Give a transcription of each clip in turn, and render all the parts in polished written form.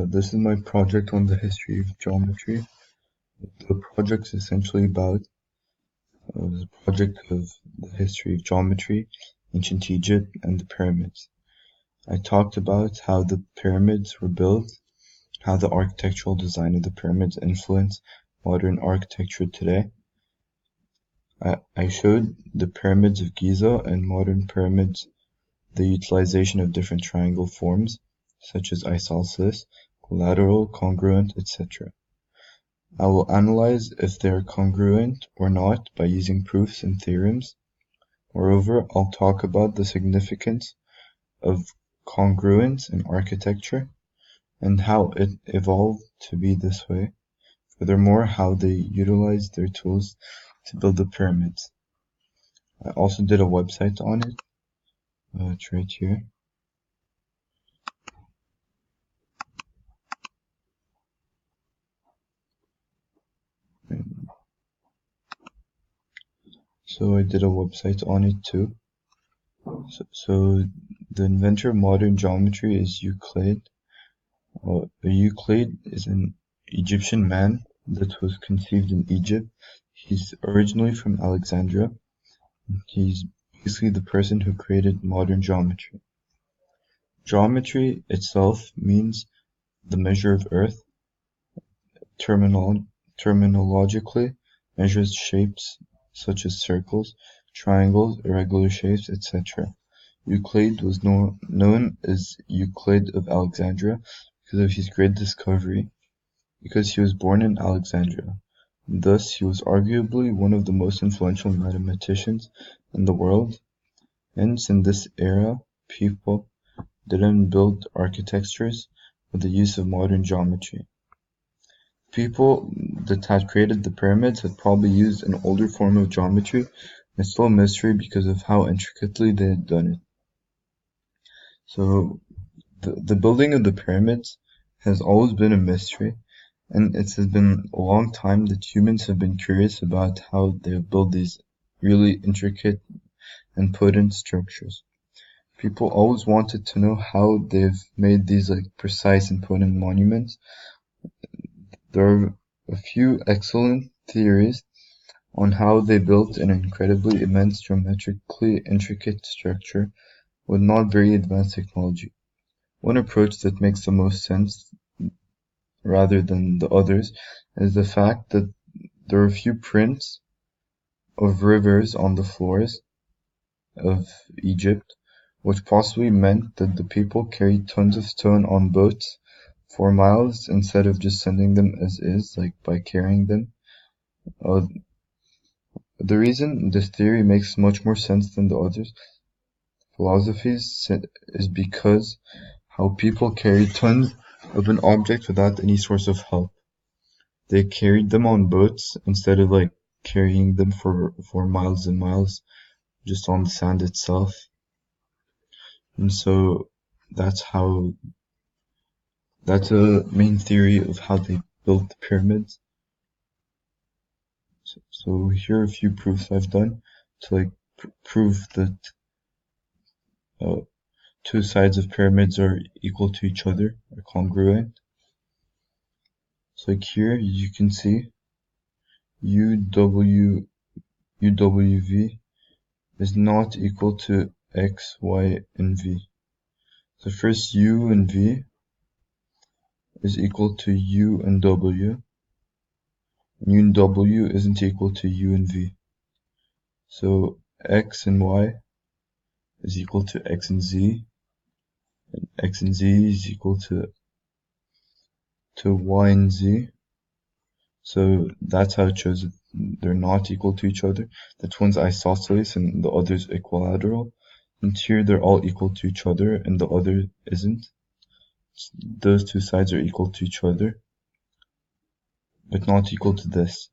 This is my project on the history of geometry. The project's essentially about the project of the history of geometry, ancient Egypt, and the pyramids. I talked about how the pyramids were built, how the architectural design of the pyramids influenced modern architecture today. I showed the pyramids of Giza and modern pyramids the utilization of different triangle forms, such as isosceles, equilateral, congruent, etc. I will analyze if they are congruent or not by using proofs and theorems. Moreover, I'll talk about the significance of congruence in architecture and how it evolved to be this way. Furthermore, how they utilized their tools to build the pyramids. I also did a website on it. It's right here. So I did a website on it too. So the inventor of modern geometry is Euclid. Euclid is an Egyptian man that was conceived in Egypt. He's originally from Alexandria. He's basically the person who created modern geometry. Geometry itself means the measure of earth. Terminologically measures shapes such as circles, triangles, irregular shapes, etc. Euclid was known as Euclid of Alexandria because of his great discovery, because he was born in Alexandria. Thus, he was arguably one of the most influential mathematicians in the world. Hence, in this era, people didn't build architectures with the use of modern geometry. People that had created the pyramids had probably used an older form of geometry. It's still a mystery because of how intricately they had done it. So the building of the pyramids has always been a mystery, and it has been a long time that humans have been curious about how they have built these really intricate and potent structures. People always wanted to know how they've made these precise and potent monuments. There are a few excellent theories on how they built an incredibly immense geometrically intricate structure with not very advanced technology. One approach that makes the most sense rather than the others is the fact that there are a few prints of rivers on the floors of Egypt, which possibly meant that the people carried tons of stone on boats for miles instead of just sending them as is, like by carrying them. The reason this theory makes much more sense than the others philosophies is because how people carried tons of an object without any source of help. They carried them on boats instead of carrying them for miles and miles just on the sand itself. And so that's a main theory of how they built the pyramids. So here are a few proofs I've done to prove that two sides of pyramids are equal to each other, are congruent. So here you can see UWV is not equal to X, Y, and V. So first U and V is equal to U and W. U and W isn't equal to U and V. So X and Y is equal to X and Z. And X and Z is equal to Y and Z. So that's how it shows that they're not equal to each other. That one's isosceles and the other's equilateral. And here they're all equal to each other and the other isn't. Those two sides are equal to each other, but not equal to this.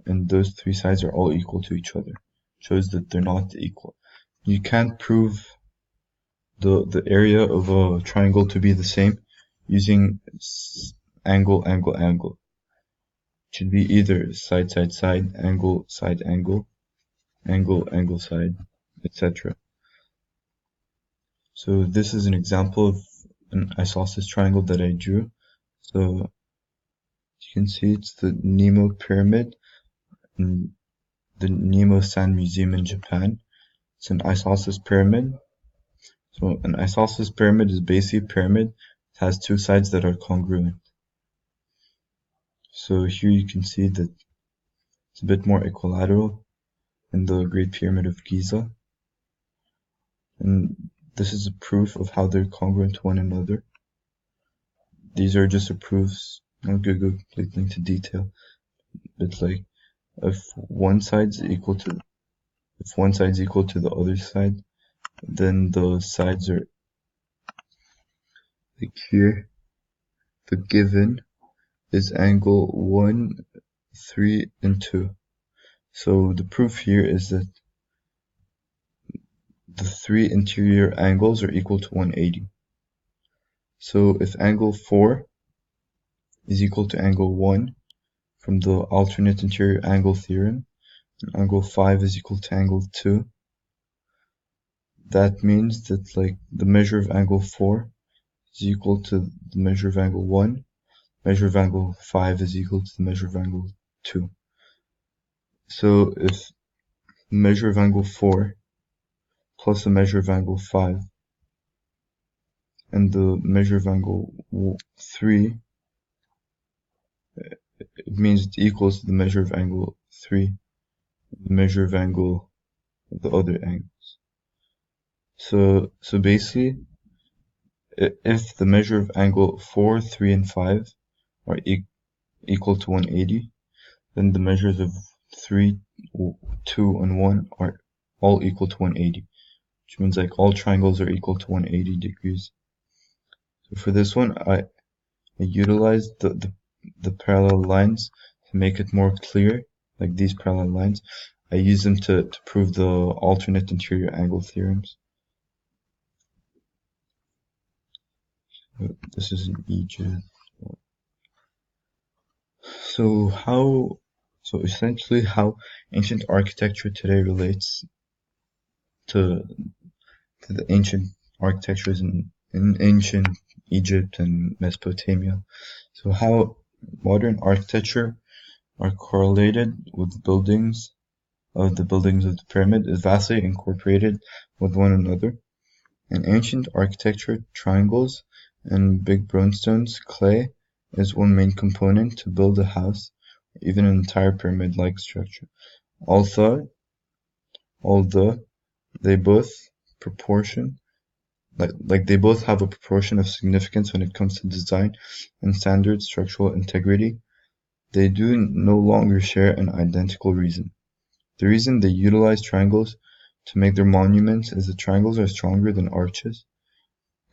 And those three sides are all equal to each other. Shows that they're not equal. You can't prove the area of a triangle to be the same using angle, angle, angle. It should be either side, side, side, angle, side, angle, angle, angle, side, etc. So this is an example of an isosceles triangle that I drew. So you can see it's the Nemo Pyramid in the Nemo Sand Museum in Japan. It's an isosceles pyramid. So an isosceles pyramid is basically a pyramid that has two sides that are congruent. So here you can see that it's a bit more equilateral in the Great Pyramid of Giza. And this is a proof of how they're congruent to one another. These are just proofs. I'm not gonna go completely into detail. But like if one side's equal to the other side, then those sides are like here. The given is angle 1, 3, and 2. So the proof here is that the three interior angles are equal to 180. So if angle 4 is equal to angle 1 from the alternate interior angle theorem, and angle 5 is equal to angle 2, that means that like the measure of angle 4 is equal to the measure of angle 1, measure of angle 5 is equal to the measure of angle 2. So if the measure of angle 4 plus the measure of angle 5 and the measure of angle 3, it means it equals to the measure of angle 3, the measure of angle of the other angles. So basically, if the measure of angle 4, 3, and 5 are equal to 180, then the measures of 3, 2, and 1 are all equal to 180, which means like all triangles are equal to 180 degrees. So for this one, I utilized the parallel lines to make it more clear, like these parallel lines. I use them to prove the alternate interior angle theorems. This is in Egypt. So essentially how ancient architecture today relates to the ancient architectures in ancient Egypt and Mesopotamia. So how modern architecture are correlated with the buildings of the pyramid is vastly incorporated with one another. In ancient architecture, triangles and big brownstones, clay is one main component to build a house, or even an entire pyramid-like structure. Although they both proportion they both have a proportion of significance when it comes to design and standard structural integrity, they do no longer share an identical reason. The reason they utilize triangles to make their monuments is that triangles are stronger than arches.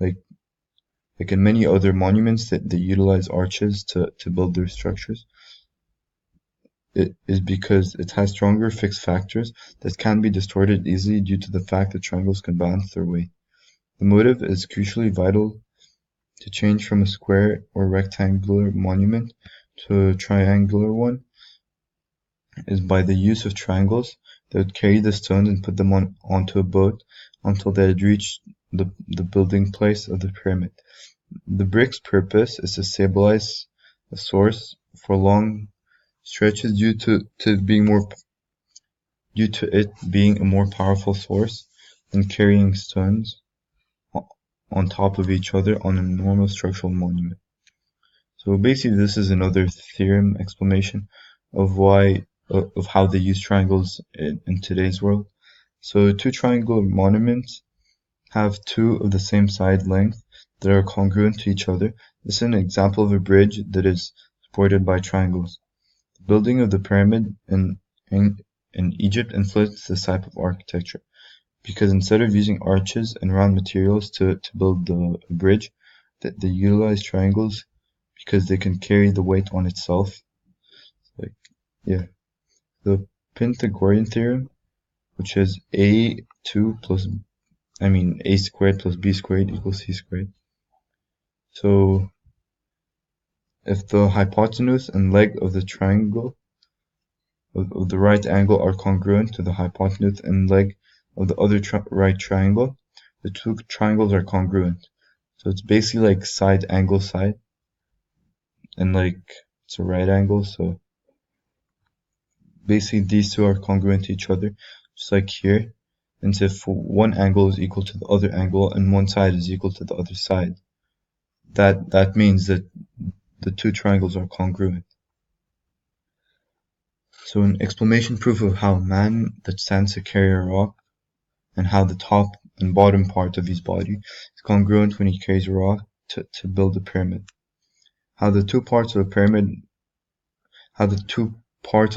Like in many other monuments that they utilize arches to build their structures, it is because it has stronger fixed factors that can be distorted easily due to the fact that triangles can balance their weight. The motive is crucially vital to change from a square or rectangular monument to a triangular one is by the use of triangles. They would carry the stones and put them onto a boat until they had reached the building place of the pyramid. The brick's purpose is to stabilize the source for long stretches due to it being a more powerful source than carrying stones on top of each other on a normal structural monument. So basically this is another theorem explanation of how they use triangles in today's world. So two triangular monuments have two of the same side length that are congruent to each other. This is an example of a bridge that is supported by triangles. The building of the pyramid in Egypt influenced this type of architecture, because instead of using arches and round materials to build the bridge, they utilize triangles because they can carry the weight on itself. The Pythagorean theorem, which is a squared plus b squared equals c squared. So if the hypotenuse and leg of the triangle of the right angle are congruent to the hypotenuse and leg of the other right triangle, the two triangles are congruent. So it's basically like side angle side, and like it's a right angle. So basically these two are congruent to each other, just like here. And so if one angle is equal to the other angle and one side is equal to the other side, that means that the two triangles are congruent. So an exclamation proof of how a man that stands to carry a rock and how the top and bottom part of his body is congruent when he carries a rock to build a pyramid. How the two parts of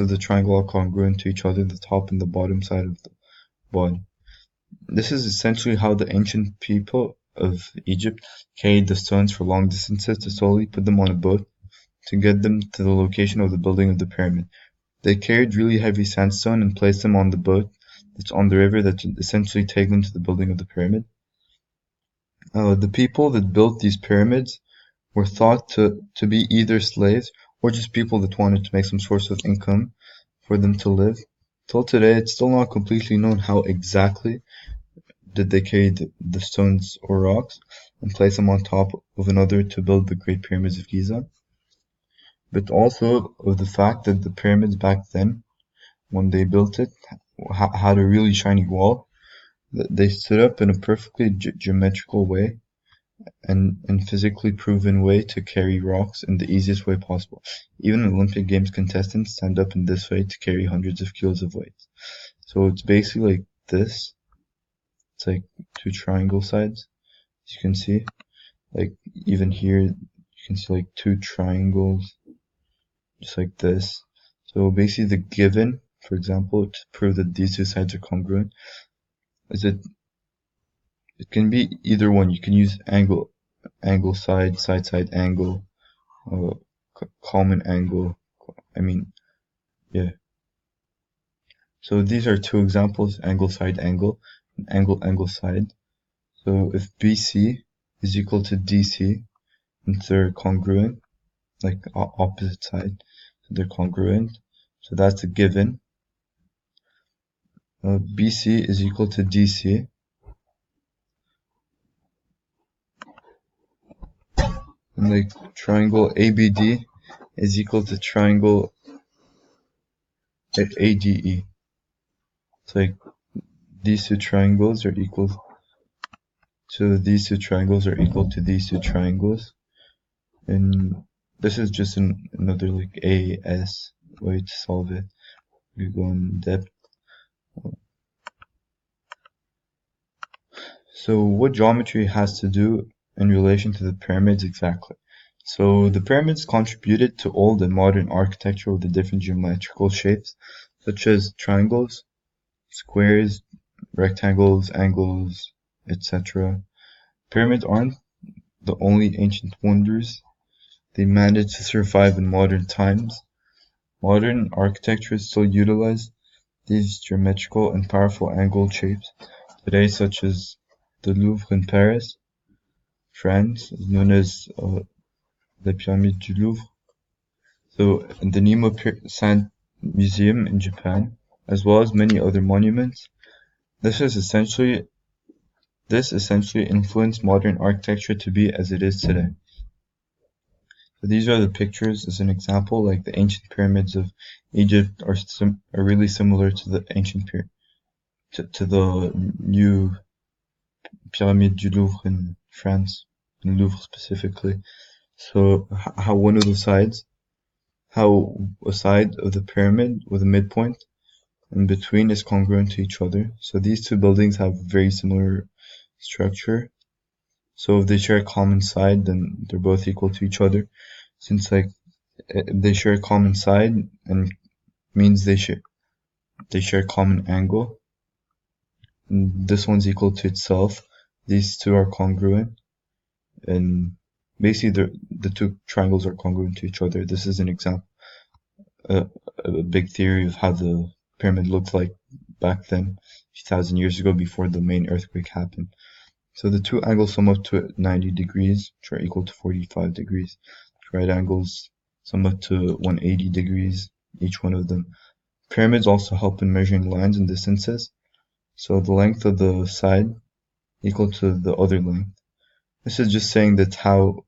the triangle are congruent to each other, the top and the bottom side of the body. This is essentially how the ancient people of Egypt carried the stones for long distances to slowly put them on a boat to get them to the location of the building of the pyramid. They carried really heavy sandstone and placed them on the boat that's on the river that would essentially take them to the building of the pyramid. The people that built these pyramids were thought to be either slaves or just people that wanted to make some source of income for them to live. Till today, it's still not completely known how exactly did they carry the stones or rocks and place them on top of another to build the Great Pyramids of Giza, but also of the fact that the pyramids back then, when they built it, had a really shiny wall. They stood up in a perfectly geometrical way and physically proven way to carry rocks in the easiest way possible. Even Olympic Games contestants stand up in this way to carry hundreds of kilos of weight. So it's basically like this. It's like two triangle sides, as you can see. Like even here, you can see like two triangles, just like this. So basically the given, for example, to prove that these two sides are congruent, is that it can be either one. You can use angle side, side angle, uh, common angle. I mean, yeah. So these are two examples: angle side angle, and angle side. So if BC is equal to DC, and they're congruent, like opposite side, so they're congruent. So that's a given. BC is equal to DC, and like triangle ABD is equal to triangle ADE. So like these two triangles are equal to these two triangles are equal to these two triangles, and this is just another like AS way to solve it. We go in depth. So what geometry has to do in relation to the pyramids exactly? So the pyramids contributed to old and modern architecture with the different geometrical shapes, such as triangles, squares, rectangles, angles, etc. Pyramids aren't the only ancient wonders. They managed to survive in modern times. Modern architecture still utilizes these geometrical and powerful angled shapes today, such as the Louvre in Paris, France, known as the Pyramid du Louvre. So, and the Nemo Sand Museum in Japan, as well as many other monuments. This essentially influenced modern architecture to be as it is today. So these are the pictures as an example. Like the ancient pyramids of Egypt are really similar to the ancient to the new Pyramid du Louvre in France, in Louvre specifically. So how a side of the pyramid with a midpoint in between is congruent to each other. So these two buildings have very similar structure. So if they share a common side, then they're both equal to each other. Since like they share a common side and means they share a common angle. And this one's equal to itself. These two are congruent, and basically the two triangles are congruent to each other. This is an example, a big theory of how the pyramid looked like back then, 2,000 years ago, before the main earthquake happened. So the two angles sum up to 90 degrees, which are equal to 45 degrees. Right angles sum up to 180 degrees, each one of them. Pyramids also help in measuring lines and distances. So the length of the side equal to the other length. This is just saying that how